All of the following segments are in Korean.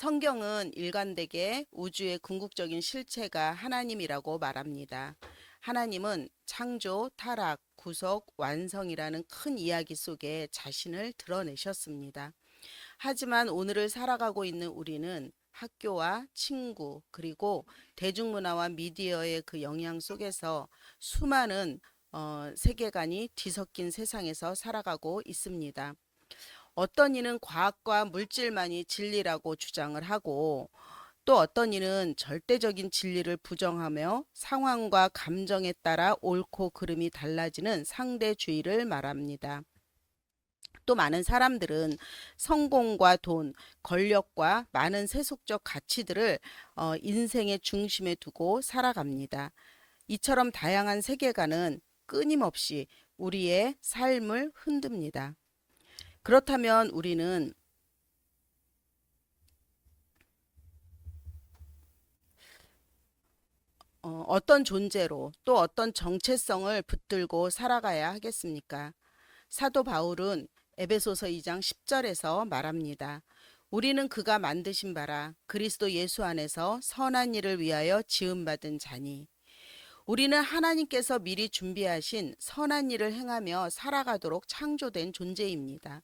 성경은 일관되게 우주의 궁극적인 실체가 하나님이라고 말합니다. 하나님은 창조, 타락, 구속, 완성이라는 큰 이야기 속에 자신을 드러내셨습니다. 하지만 오늘을 살아가고 있는 우리는 학교와 친구, 그리고 대중문화와 미디어의 그 영향 속에서 수많은 세계관이 뒤섞인 세상에서 살아가고 있습니다. 어떤 이는 과학과 물질만이 진리라고 주장을 하고, 또 어떤 이는 절대적인 진리를 부정하며 상황과 감정에 따라 옳고 그름이 달라지는 상대주의를 말합니다. 또 많은 사람들은 성공과 돈, 권력과 많은 세속적 가치들을 인생의 중심에 두고 살아갑니다. 이처럼 다양한 세계관은 끊임없이 우리의 삶을 흔듭니다. 그렇다면 우리는 어떤 존재로 또 어떤 정체성을 붙들고 살아가야 하겠습니까? 사도 바울은 에베소서 2장 10절에서 말합니다. 우리는 그가 만드신 바라 그리스도 예수 안에서 선한 일을 위하여 지음받은 자니. 우리는 하나님께서 미리 준비하신 선한 일을 행하며 살아가도록 창조된 존재입니다.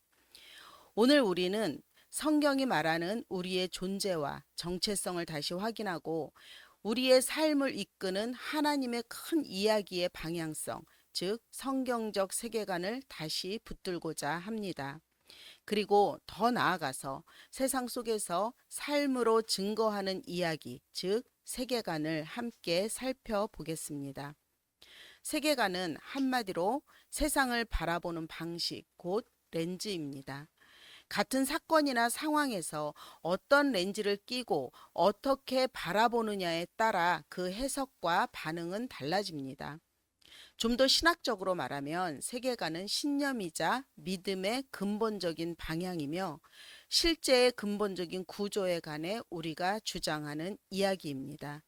오늘 우리는 성경이 말하는 우리의 존재와 정체성을 다시 확인하고 우리의 삶을 이끄는 하나님의 큰 이야기의 방향성, 즉 성경적 세계관을 다시 붙들고자 합니다. 그리고 더 나아가서 세상 속에서 삶으로 증거하는 이야기, 즉 세계관을 함께 살펴보겠습니다. 세계관은 한마디로 세상을 바라보는 방식, 곧 렌즈입니다. 같은 사건이나 상황에서 어떤 렌즈를 끼고 어떻게 바라보느냐에 따라 그 해석과 반응은 달라집니다. 좀 더 신학적으로 말하면 세계관은 신념이자 믿음의 근본적인 방향이며 실제의 근본적인 구조에 관해 우리가 주장하는 이야기입니다.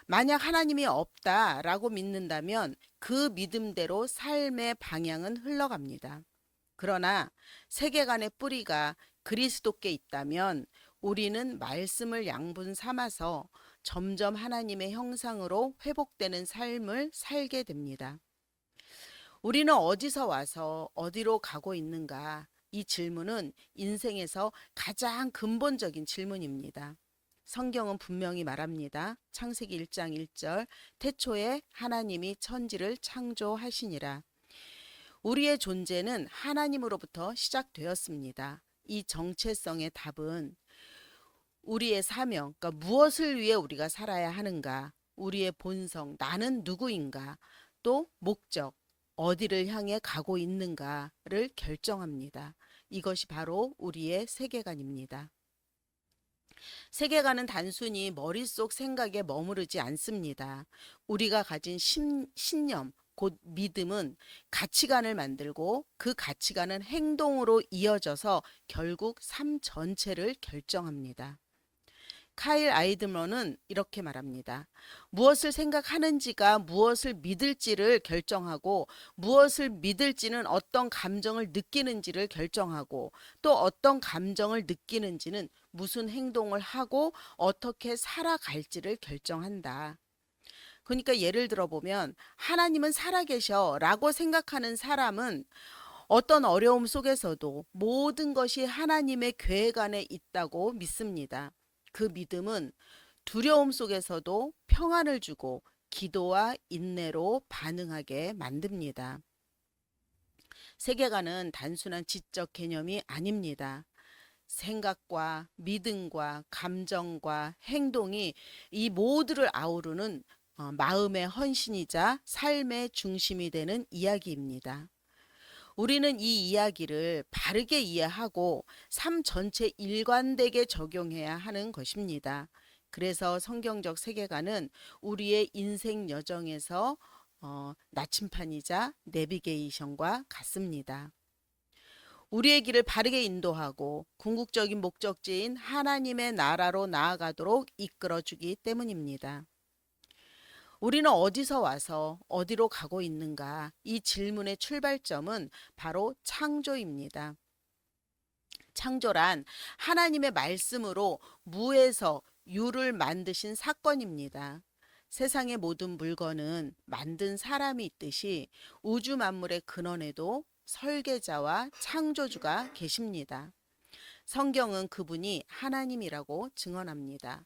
만약 하나님이 없다라고 믿는다면 그 믿음대로 삶의 방향은 흘러갑니다. 그러나 세계관의 뿌리가 그리스도께 있다면 우리는 말씀을 양분 삼아서 점점 하나님의 형상으로 회복되는 삶을 살게 됩니다. 우리는 어디서 와서 어디로 가고 있는가? 이 질문은 인생에서 가장 근본적인 질문입니다. 성경은 분명히 말합니다. 창세기 1장 1절 태초에 하나님이 천지를 창조하시니라. 우리의 존재는 하나님으로부터 시작되었습니다. 이 정체성의 답은 우리의 사명, 그러니까 무엇을 위해 우리가 살아야 하는가, 우리의 본성, 나는 누구인가, 또 목적, 어디를 향해 가고 있는가를 결정합니다. 이것이 바로 우리의 세계관입니다. 세계관은 단순히 머릿속 생각에 머무르지 않습니다. 우리가 가진 신념, 곧 믿음은 가치관을 만들고 그 가치관은 행동으로 이어져서 결국 삶 전체를 결정합니다. 카일 아이드머는 이렇게 말합니다. 무엇을 생각하는지가 무엇을 믿을지를 결정하고 무엇을 믿을지는 어떤 감정을 느끼는지를 결정하고 또 어떤 감정을 느끼는지는 무슨 행동을 하고 어떻게 살아갈지를 결정한다. 그러니까 예를 들어보면 하나님은 살아계셔 라고 생각하는 사람은 어떤 어려움 속에서도 모든 것이 하나님의 계획 안에 있다고 믿습니다. 그 믿음은 두려움 속에서도 평안을 주고 기도와 인내로 반응하게 만듭니다. 세계관은 단순한 지적 개념이 아닙니다. 생각과 믿음과 감정과 행동이 이 모두를 아우르는 마음의 헌신이자 삶의 중심이 되는 이야기입니다. 우리는 이 이야기를 바르게 이해하고 삶 전체 일관되게 적용해야 하는 것입니다. 그래서 성경적 세계관은 우리의 인생 여정에서 나침판이자 내비게이션과 같습니다. 우리의 길을 바르게 인도하고 궁극적인 목적지인 하나님의 나라로 나아가도록 이끌어주기 때문입니다. 우리는 어디서 와서 어디로 가고 있는가? 이 질문의 출발점은 바로 창조입니다. 창조란 하나님의 말씀으로 무에서 유를 만드신 사건입니다. 세상의 모든 물건은 만든 사람이 있듯이 우주 만물의 근원에도 설계자와 창조주가 계십니다. 성경은 그분이 하나님이라고 증언합니다.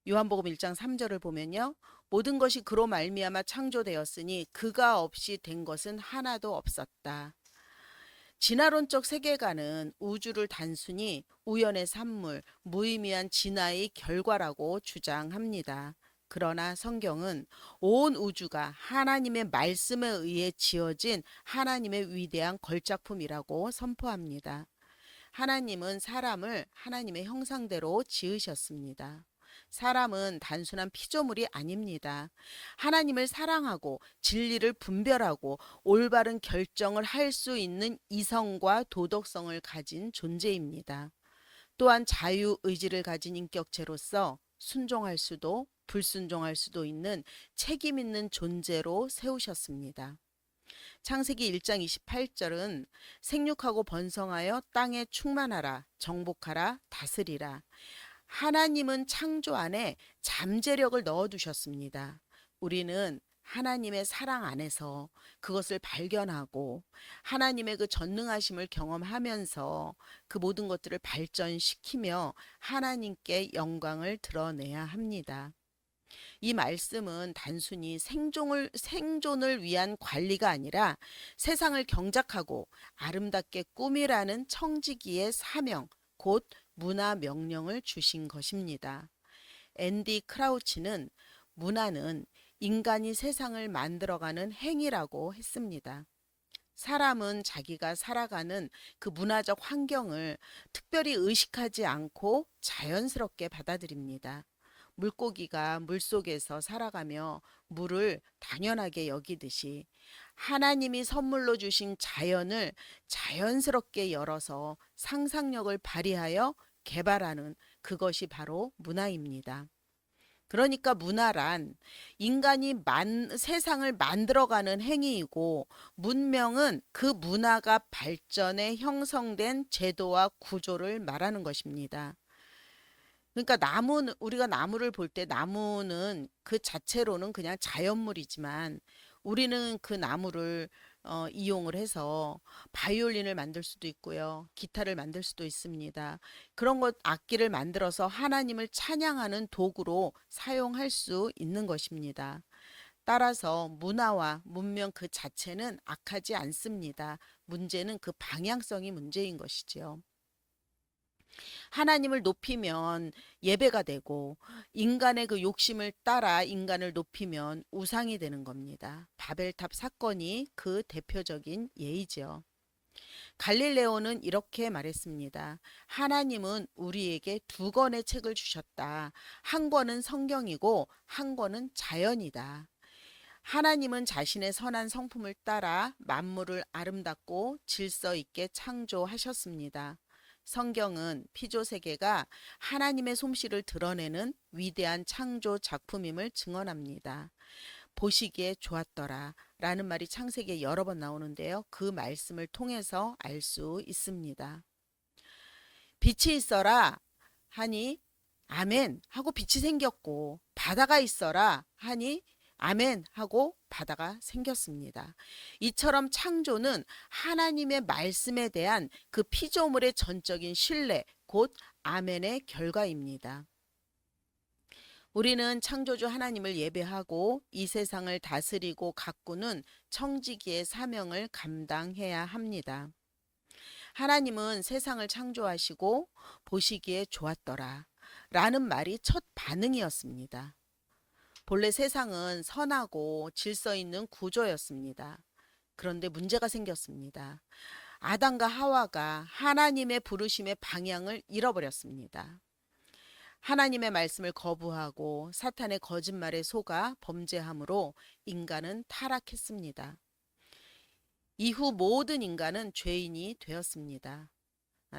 요한복음 1장 3절을 보면요. 모든 것이 그로 말미암아 창조되었으니 그가 없이 된 것은 하나도 없었다. 진화론적 세계관은 우주를 단순히 우연의 산물, 무의미한 진화의 결과라고 주장합니다. 그러나 성경은 온 우주가 하나님의 말씀에 의해 지어진 하나님의 위대한 걸작품이라고 선포합니다. 하나님은 사람을 하나님의 형상대로 지으셨습니다. 사람은 단순한 피조물이 아닙니다. 하나님을 사랑하고 진리를 분별하고 올바른 결정을 할 수 있는 이성과 도덕성을 가진 존재입니다. 또한 자유의지를 가진 인격체로서 순종할 수도 불순종할 수도 있는 책임 있는 존재로 세우셨습니다. 창세기 1장 28절은 생육하고 번성하여 땅에 충만하라, 정복하라, 다스리라. 하나님은 창조 안에 잠재력을 넣어두셨습니다. 우리는 하나님의 사랑 안에서 그것을 발견하고 하나님의 그 전능하심을 경험하면서 그 모든 것들을 발전시키며 하나님께 영광을 드러내야 합니다. 이 말씀은 단순히 생존을 위한 관리가 아니라 세상을 경작하고 아름답게 꾸미라는 청지기의 사명, 곧 문화 명령을 주신 것입니다. 앤디 크라우치는 문화는 인간이 세상을 만들어가는 행위라고 했습니다. 사람은 자기가 살아가는 그 문화적 환경을 특별히 의식하지 않고 자연스럽게 받아들입니다. 물고기가 물속에서 살아가며 물을 당연하게 여기듯이 하나님이 선물로 주신 자연을 자연스럽게 열어서 상상력을 발휘하여 개발하는 그것이 바로 문화입니다. 그러니까 문화란 인간이 세상을 만들어가는 행위이고 문명은 그 문화가 발전해 형성된 제도와 구조를 말하는 것입니다. 그러니까 우리가 나무를 볼 때 나무는 그 자체로는 그냥 자연물이지만 우리는 그 나무를 이용을 해서 바이올린을 만들 수도 있고요. 기타를 만들 수도 있습니다. 그런 것 악기를 만들어서 하나님을 찬양하는 도구로 사용할 수 있는 것입니다. 따라서 문화와 문명 그 자체는 악하지 않습니다. 문제는 그 방향성이 문제인 것이지요. 하나님을 높이면 예배가 되고 인간의 그 욕심을 따라 인간을 높이면 우상이 되는 겁니다. 바벨탑 사건이 그 대표적인 예이죠. 갈릴레오는 이렇게 말했습니다. 하나님은 우리에게 두 권의 책을 주셨다. 한 권은 성경이고 한 권은 자연이다. 하나님은 자신의 선한 성품을 따라 만물을 아름답고 질서 있게 창조하셨습니다. 성경은 피조 세계가 하나님의 솜씨를 드러내는 위대한 창조 작품임을 증언합니다. 보시기에 좋았더라 라는 말이 창세기에 여러 번 나오는데요. 그 말씀을 통해서 알 수 있습니다. 빛이 있어라 하니 아멘 하고 빛이 생겼고 바다가 있어라 하니 아멘 하고 바다가 생겼습니다. 이처럼 창조는 하나님의 말씀에 대한 그 피조물의 전적인 신뢰, 곧 아멘의 결과입니다. 우리는 창조주 하나님을 예배하고 이 세상을 다스리고 가꾸는 청지기의 사명을 감당해야 합니다. 하나님은 세상을 창조하시고 보시기에 좋았더라 라는 말이 첫 반응이었습니다. 본래 세상은 선하고 질서 있는 구조였습니다. 그런데 문제가 생겼습니다. 아담과 하와가 하나님의 부르심의 방향을 잃어버렸습니다. 하나님의 말씀을 거부하고 사탄의 거짓말에 속아 범죄함으로 인간은 타락했습니다. 이후 모든 인간은 죄인이 되었습니다.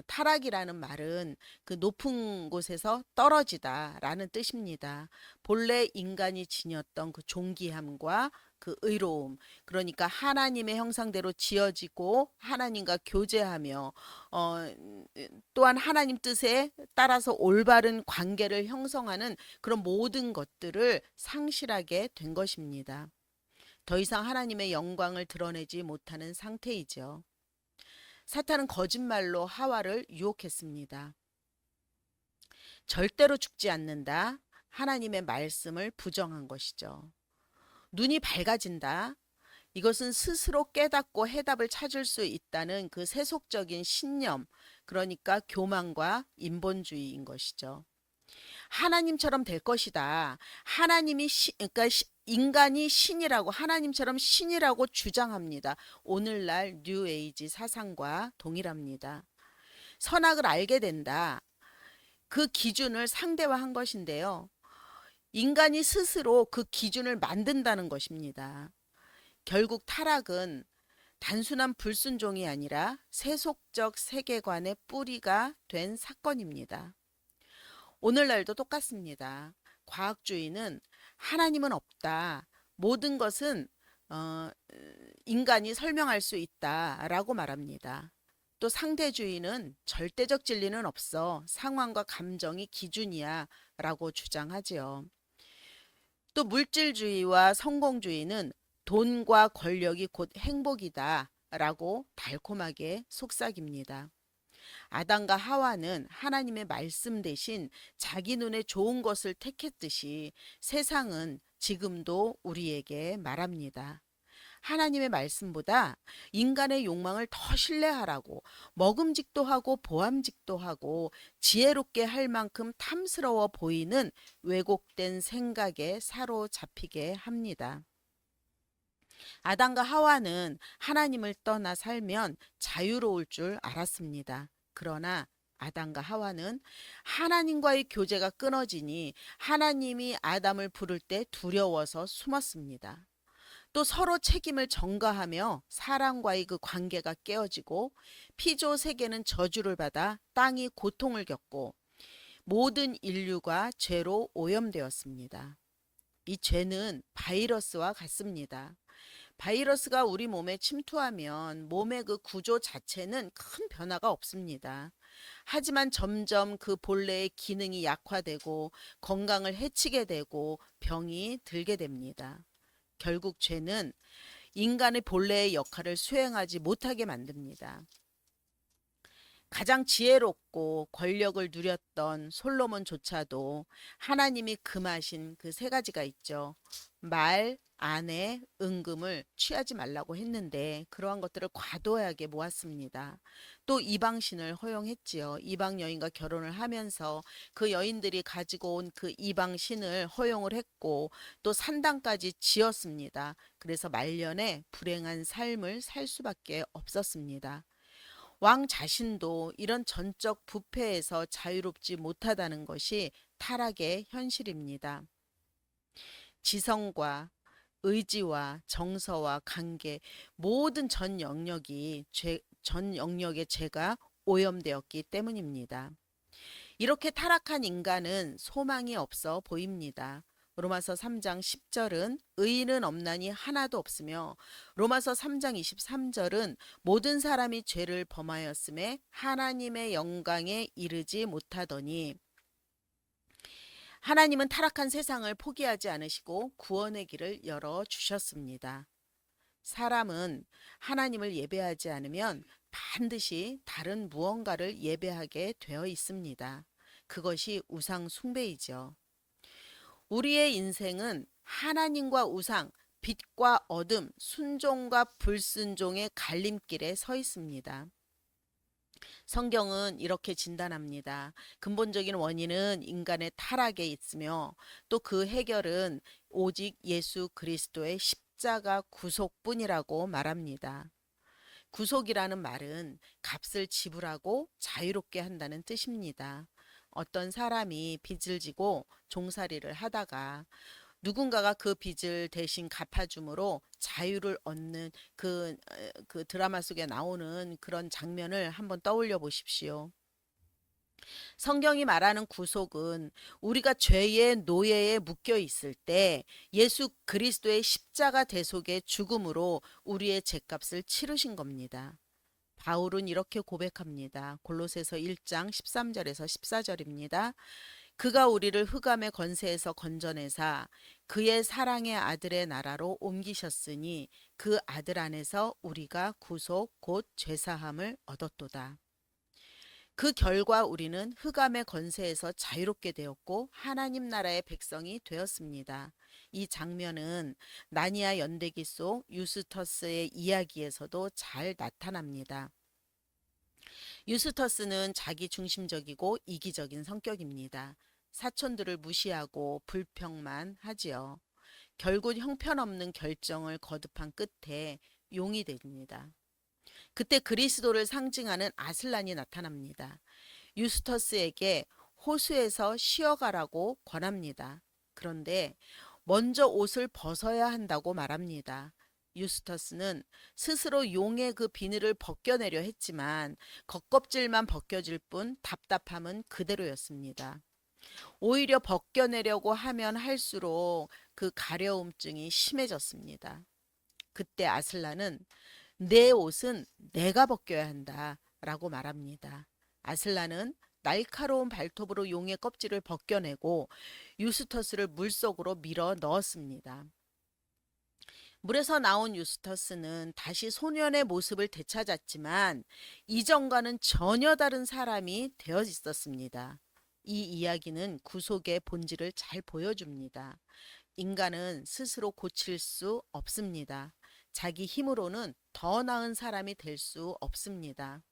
타락이라는 말은 그 높은 곳에서 떨어지다 라는 뜻입니다. 본래 인간이 지녔던 그 존귀함과 그 의로움, 그러니까 하나님의 형상대로 지어지고 하나님과 교제하며 어, 또한 하나님 뜻에 따라서 올바른 관계를 형성하는 그런 모든 것들을 상실하게 된 것입니다. 더 이상 하나님의 영광을 드러내지 못하는 상태이죠. 사탄은 거짓말로 하와를 유혹했습니다. 절대로 죽지 않는다. 하나님의 말씀을 부정한 것이죠. 눈이 밝아진다. 이것은 스스로 깨닫고 해답을 찾을 수 있다는 그 세속적인 신념, 그러니까 교만과 인본주의인 것이죠. 하나님처럼 될 것이다. 그러니까 인간이 신이라고, 하나님처럼 신이라고 주장합니다. 오늘날 뉴에이지 사상과 동일합니다. 선악을 알게 된다. 그 기준을 상대화한 것인데요. 인간이 스스로 그 기준을 만든다는 것입니다. 결국 타락은 단순한 불순종이 아니라 세속적 세계관의 뿌리가 된 사건입니다. 오늘날도 똑같습니다. 과학주의는 하나님은 없다. 모든 것은 어, 인간이 설명할 수 있다라고 말합니다. 또 상대주의는 절대적 진리는 없어. 상황과 감정이 기준이야 라고 주장하지요. 또 물질주의와 성공주의는 돈과 권력이 곧 행복이다 라고 달콤하게 속삭입니다. 아담과 하와는 하나님의 말씀 대신 자기 눈에 좋은 것을 택했듯이 세상은 지금도 우리에게 말합니다. 하나님의 말씀보다 인간의 욕망을 더 신뢰하라고, 먹음직도 하고 보암직도 하고 지혜롭게 할 만큼 탐스러워 보이는 왜곡된 생각에 사로잡히게 합니다. 아담과 하와는 하나님을 떠나 살면 자유로울 줄 알았습니다. 그러나 아담과 하와는 하나님과의 교제가 끊어지니 하나님이 아담을 부를 때 두려워서 숨었습니다. 또 서로 책임을 전가하며 사람과의 그 관계가 깨어지고 피조 세계는 저주를 받아 땅이 고통을 겪고 모든 인류가 죄로 오염되었습니다. 이 죄는 바이러스와 같습니다. 바이러스가 우리 몸에 침투하면 몸의 그 구조 자체는 큰 변화가 없습니다. 하지만 점점 그 본래의 기능이 약화되고 건강을 해치게 되고 병이 들게 됩니다. 결국 죄는 인간의 본래의 역할을 수행하지 못하게 만듭니다. 가장 지혜롭고 권력을 누렸던 솔로몬조차도 하나님이 금하신 그 세 가지가 있죠. 말, 아내, 은금을 취하지 말라고 했는데 그러한 것들을 과도하게 모았습니다. 또 이방신을 허용했지요. 이방 여인과 결혼을 하면서 그 여인들이 가지고 온 그 이방신을 허용을 했고 또 산당까지 지었습니다. 그래서 말년에 불행한 삶을 살 수밖에 없었습니다. 왕 자신도 이런 전적 부패에서 자유롭지 못하다는 것이 타락의 현실입니다. 지성과 의지와 정서와 관계 모든 전 영역의 죄가 오염되었기 때문입니다. 이렇게 타락한 인간은 소망이 없어 보입니다. 로마서 3장 10절은 의인은 없나니 하나도 없으며 로마서 3장 23절은 모든 사람이 죄를 범하였음에 하나님의 영광에 이르지 못하더니 하나님은 타락한 세상을 포기하지 않으시고 구원의 길을 열어 주셨습니다. 사람은 하나님을 예배하지 않으면 반드시 다른 무언가를 예배하게 되어 있습니다. 그것이 우상 숭배이죠. 우리의 인생은 하나님과 우상, 빛과 어둠, 순종과 불순종의 갈림길에 서 있습니다. 성경은 이렇게 진단합니다. 근본적인 원인은 인간의 타락에 있으며 또 그 해결은 오직 예수 그리스도의 십자가 구속뿐이라고 말합니다. 구속이라는 말은 값을 지불하고 자유롭게 한다는 뜻입니다. 어떤 사람이 빚을 지고 종살이를 하다가 누군가가 그 빚을 대신 갚아줌으로 자유를 얻는 그 드라마 속에 나오는 그런 장면을 한번 떠올려 보십시오. 성경이 말하는 구속은 우리가 죄의 노예에 묶여 있을 때 예수 그리스도의 십자가 대속의 죽음으로 우리의 죄값을 치르신 겁니다. 바울은 이렇게 고백합니다. 골로새서 1장 13절에서 14절입니다. 그가 우리를 흑암의 권세에서 건져내사 그의 사랑의 아들의 나라로 옮기셨으니 그 아들 안에서 우리가 구속 곧 죄사함을 얻었도다. 그 결과 우리는 흑암의 권세에서 자유롭게 되었고 하나님 나라의 백성이 되었습니다. 이 장면은 나니아 연대기 속 유스터스의 이야기에서도 잘 나타납니다. 유스터스는 자기 중심적이고 이기적인 성격입니다. 사촌들을 무시하고 불평만 하지요. 결국 형편없는 결정을 거듭한 끝에 용이 됩니다. 그때 그리스도를 상징하는 아슬란이 나타납니다. 유스터스에게 호수에서 쉬어가라고 권합니다. 그런데 먼저 옷을 벗어야 한다고 말합니다. 유스터스는 스스로 용의 그 비늘을 벗겨내려 했지만 겉껍질만 벗겨질 뿐 답답함은 그대로였습니다. 오히려 벗겨내려고 하면 할수록 그 가려움증이 심해졌습니다. 그때 아슬란은 내 옷은 내가 벗겨야 한다 라고 말합니다. 아슬란은 날카로운 발톱으로 용의 껍질을 벗겨내고 유스터스를 물속으로 밀어 넣었습니다. 물에서 나온 유스터스는 다시 소년의 모습을 되찾았지만 이전과는 전혀 다른 사람이 되어 있었습니다. 이 이야기는 구속의 본질을 잘 보여줍니다. 인간은 스스로 고칠 수 없습니다. 자기 힘으로는 더 나은 사람이 될 수 없습니다.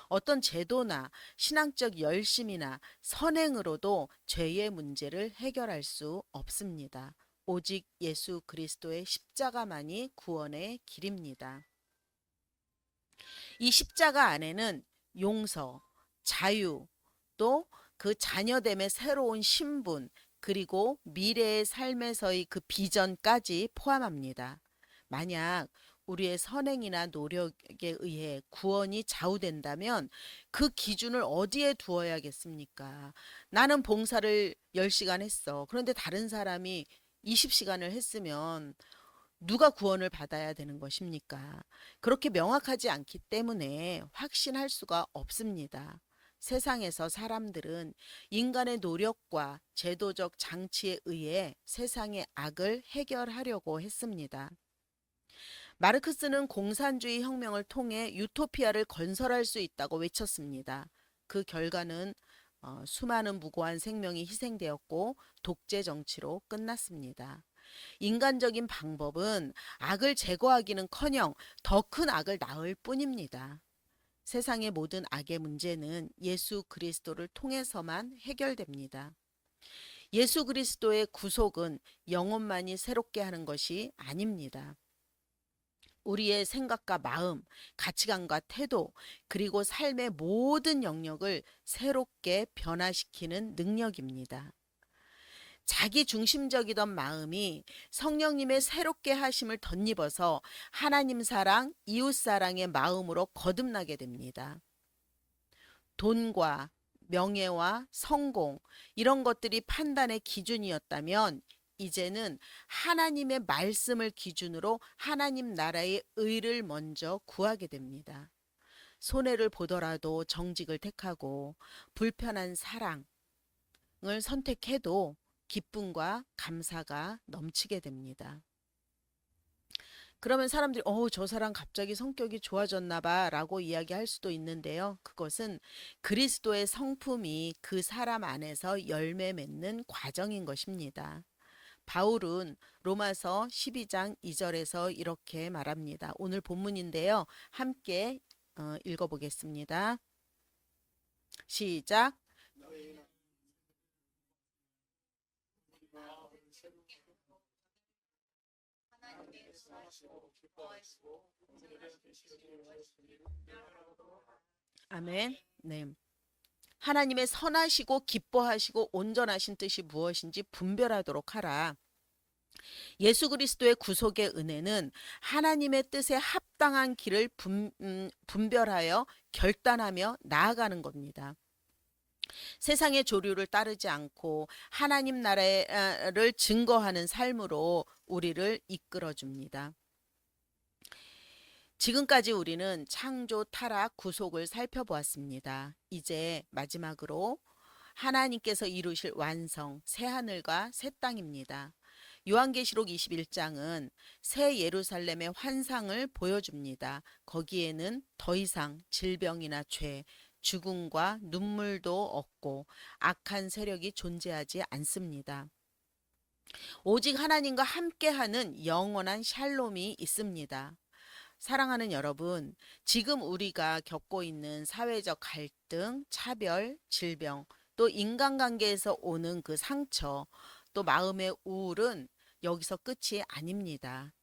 어떤 제도나 신앙적 열심이나 선행으로도 죄의 문제를 해결할 수 없습니다. 오직 예수 그리스도의 십자가만이 구원의 길입니다. 이 십자가 안에는 용서, 자유, 또 그 자녀됨의 새로운 신분, 그리고 미래의 삶에서의 그 비전까지 포함합니다. 만약 우리의 선행이나 노력에 의해 구원이 좌우된다면 그 기준을 어디에 두어야겠습니까? 나는 봉사를 10시간 했어. 그런데 다른 사람이 20시간을 했으면 누가 구원을 받아야 되는 것입니까? 그렇게 명확하지 않기 때문에 확신할 수가 없습니다. 세상에서 사람들은 인간의 노력과 제도적 장치에 의해 세상의 악을 해결하려고 했습니다. 마르크스는 공산주의 혁명을 통해 유토피아를 건설할 수 있다고 외쳤습니다. 그 결과는 수많은 무고한 생명이 희생되었고 독재 정치로 끝났습니다. 인간적인 방법은 악을 제거하기는커녕 더 큰 악을 낳을 뿐입니다. 세상의 모든 악의 문제는 예수 그리스도를 통해서만 해결됩니다. 예수 그리스도의 구속은 영혼만이 새롭게 하는 것이 아닙니다. 우리의 생각과 마음, 가치관과 태도, 그리고 삶의 모든 영역을 새롭게 변화시키는 능력입니다. 자기 중심적이던 마음이 성령님의 새롭게 하심을 덧입어서 하나님 사랑, 이웃 사랑의 마음으로 거듭나게 됩니다. 돈과 명예와 성공, 이런 것들이 판단의 기준이었다면 이제는 하나님의 말씀을 기준으로 하나님 나라의 의를 먼저 구하게 됩니다. 손해를 보더라도 정직을 택하고 불편한 사랑을 선택해도 기쁨과 감사가 넘치게 됩니다. 그러면 사람들이 저 사람 갑자기 성격이 좋아졌나 봐 라고 이야기할 수도 있는데요. 그것은 그리스도의 성품이 그 사람 안에서 열매 맺는 과정인 것입니다. 바울은 로마서 12장 2절에서 이렇게 말합니다. 오늘 본문인데요. 함께 읽어보겠습니다. 시작. 아멘. 네. 하나님의 선하시고 기뻐하시고 온전하신 뜻이 무엇인지 분별하도록 하라. 예수 그리스도의 구속의 은혜는 하나님의 뜻에 합당한 길을 분별하여 결단하며 나아가는 겁니다. 세상의 조류를 따르지 않고 하나님 나라를 증거하는 삶으로 우리를 이끌어 줍니다. 지금까지 우리는 창조, 타락, 구속을 살펴보았습니다. 이제 마지막으로 하나님께서 이루실 완성, 새하늘과 새 땅입니다. 요한계시록 21장은 새 예루살렘의 환상을 보여줍니다. 거기에는 더 이상 질병이나 죄, 죽음과 눈물도 없고 악한 세력이 존재하지 않습니다. 오직 하나님과 함께하는 영원한 샬롬이 있습니다. 사랑하는 여러분, 지금 우리가 겪고 있는 사회적 갈등, 차별, 질병, 또 인간관계에서 오는 그 상처, 또 마음의 우울은 여기서 끝이 아닙니다.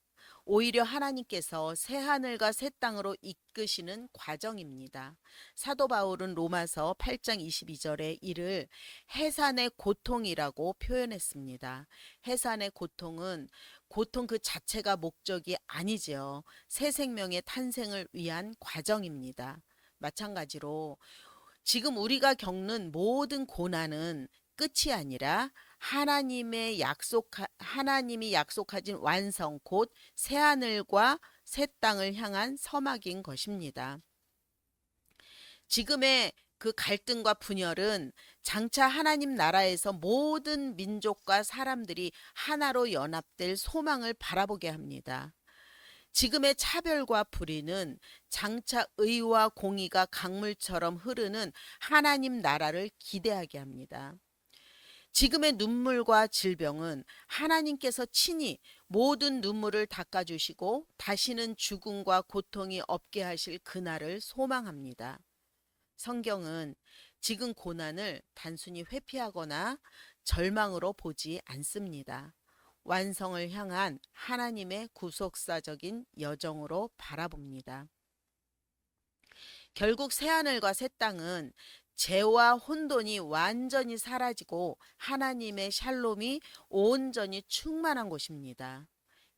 오히려 하나님께서 새 하늘과 새 땅으로 이끄시는 과정입니다. 사도 바울은 로마서 8장 22절에 이를 해산의 고통이라고 표현했습니다. 해산의 고통은 고통 그 자체가 목적이 아니지요. 새 생명의 탄생을 위한 과정입니다. 마찬가지로 지금 우리가 겪는 모든 고난은 끝이 아니라 하나님이 약속하신 완성 곧 새하늘과 새 땅을 향한 서막인 것입니다. 지금의 그 갈등과 분열은 장차 하나님 나라에서 모든 민족과 사람들이 하나로 연합될 소망을 바라보게 합니다. 지금의 차별과 불의는 장차 의와 공의가 강물처럼 흐르는 하나님 나라를 기대하게 합니다. 지금의 눈물과 질병은 하나님께서 친히 모든 눈물을 닦아주시고 다시는 죽음과 고통이 없게 하실 그날을 소망합니다. 성경은 지금 고난을 단순히 회피하거나 절망으로 보지 않습니다. 완성을 향한 하나님의 구속사적인 여정으로 바라봅니다. 결국 새하늘과 새 땅은 죄와 혼돈이 완전히 사라지고 하나님의 샬롬이 온전히 충만한 곳입니다.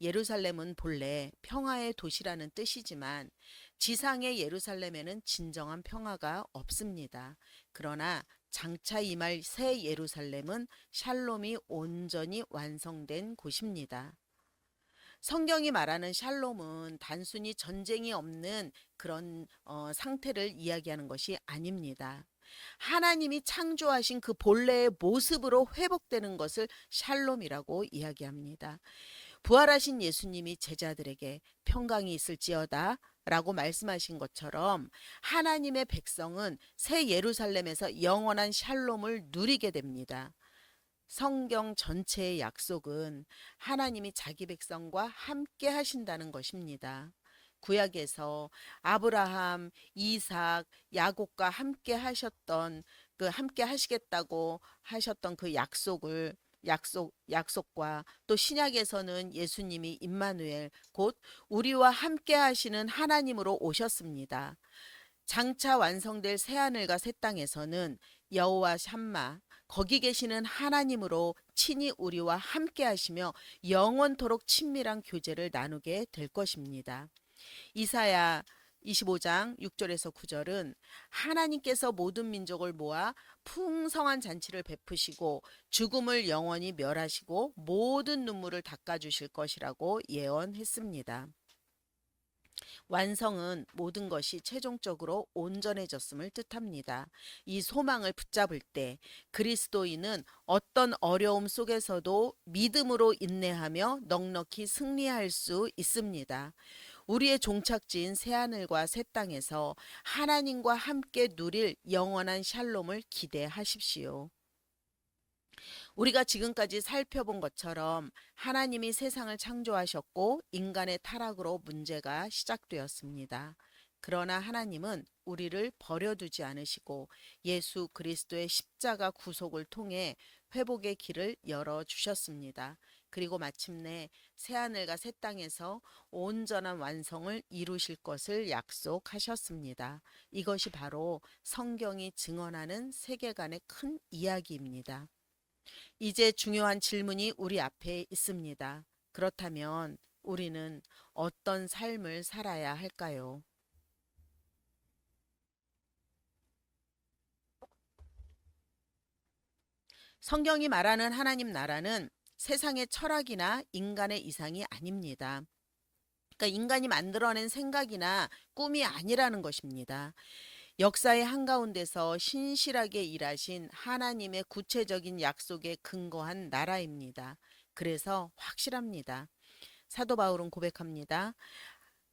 예루살렘은 본래 평화의 도시라는 뜻이지만 지상의 예루살렘에는 진정한 평화가 없습니다. 그러나 장차 임할 새 예루살렘은 샬롬이 온전히 완성된 곳입니다. 성경이 말하는 샬롬은 단순히 전쟁이 없는 그런 상태를 이야기하는 것이 아닙니다. 하나님이 창조하신 그 본래의 모습으로 회복되는 것을 샬롬이라고 이야기합니다. 부활하신 예수님이 제자들에게 평강이 있을지어다 라고 말씀하신 것처럼 하나님의 백성은 새 예루살렘에서 영원한 샬롬을 누리게 됩니다. 성경 전체의 약속은 하나님이 자기 백성과 함께 하신다는 것입니다. 구약에서 아브라함, 이삭, 야곱과 함께 하시겠다고 하셨던 그 약속과 또 신약에서는 예수님이 임마누엘 곧 우리와 함께 하시는 하나님으로 오셨습니다. 장차 완성될 새하늘과 새 땅에서는 여호와 샴마 거기 계시는 하나님으로 친히 우리와 함께 하시며 영원토록 친밀한 교제를 나누게 될 것입니다. 이사야 25장 6절에서 9절은 하나님께서 모든 민족을 모아 풍성한 잔치를 베푸시고 죽음을 영원히 멸하시고 모든 눈물을 닦아주실 것이라고 예언했습니다. 완성은 모든 것이 최종적으로 온전해졌음을 뜻합니다. 이 소망을 붙잡을 때 그리스도인은 어떤 어려움 속에서도 믿음으로 인내하며 넉넉히 승리할 수 있습니다. 우리의 종착지인 새하늘과 새 땅에서 하나님과 함께 누릴 영원한 샬롬을 기대하십시오. 우리가 지금까지 살펴본 것처럼 하나님이 세상을 창조하셨고 인간의 타락으로 문제가 시작되었습니다. 그러나 하나님은 우리를 버려두지 않으시고 예수 그리스도의 십자가 구속을 통해 회복의 길을 열어주셨습니다. 그리고 마침내 새하늘과 새 땅에서 온전한 완성을 이루실 것을 약속하셨습니다. 이것이 바로 성경이 증언하는 세계관의 큰 이야기입니다. 이제 중요한 질문이 우리 앞에 있습니다. 그렇다면 우리는 어떤 삶을 살아야 할까요? 성경이 말하는 하나님 나라는 세상의 철학이나 인간의 이상이 아닙니다. 그러니까 인간이 만들어낸 생각이나 꿈이 아니라는 것입니다. 역사의 한가운데서 신실하게 일하신 하나님의 구체적인 약속에 근거한 나라입니다. 그래서 확실합니다. 사도 바울은 고백합니다.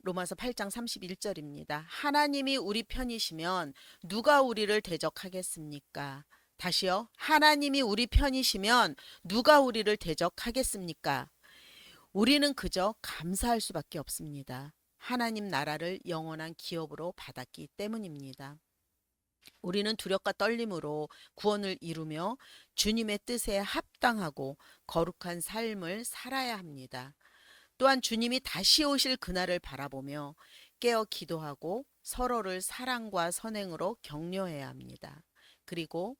로마서 8장 31절입니다. 하나님이 우리 편이시면 누가 우리를 대적하겠습니까? 다시요. 하나님이 우리 편이시면 누가 우리를 대적하겠습니까? 우리는 그저 감사할 수밖에 없습니다. 하나님 나라를 영원한 기업으로 받았기 때문입니다. 우리는 두렵과 떨림으로 구원을 이루며 주님의 뜻에 합당하고 거룩한 삶을 살아야 합니다. 또한 주님이 다시 오실 그날을 바라보며 깨어 기도하고 서로를 사랑과 선행으로 격려해야 합니다. 그리고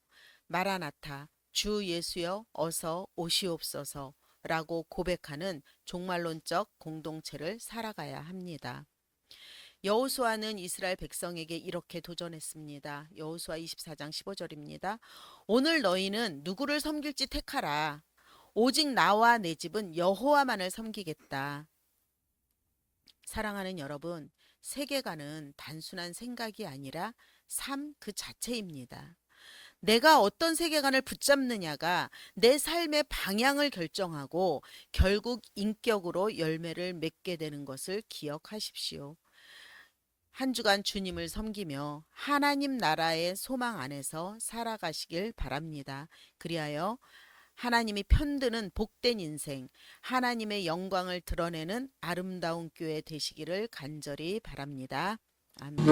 마라나타, 주 예수여 어서 오시옵소서 라고 고백하는 종말론적 공동체를 살아가야 합니다. 여호수아는 이스라엘 백성에게 이렇게 도전했습니다. 여호수아 24장 15절입니다. 오늘 너희는 누구를 섬길지 택하라. 오직 나와 내 집은 여호와만을 섬기겠다. 사랑하는 여러분, 세계관은 단순한 생각이 아니라 삶 그 자체입니다. 내가 어떤 세계관을 붙잡느냐가 내 삶의 방향을 결정하고 결국 인격으로 열매를 맺게 되는 것을 기억하십시오. 한 주간 주님을 섬기며 하나님 나라의 소망 안에서 살아가시길 바랍니다. 그리하여 하나님이 편드는 복된 인생, 하나님의 영광을 드러내는 아름다운 교회 되시기를 간절히 바랍니다. 아멘.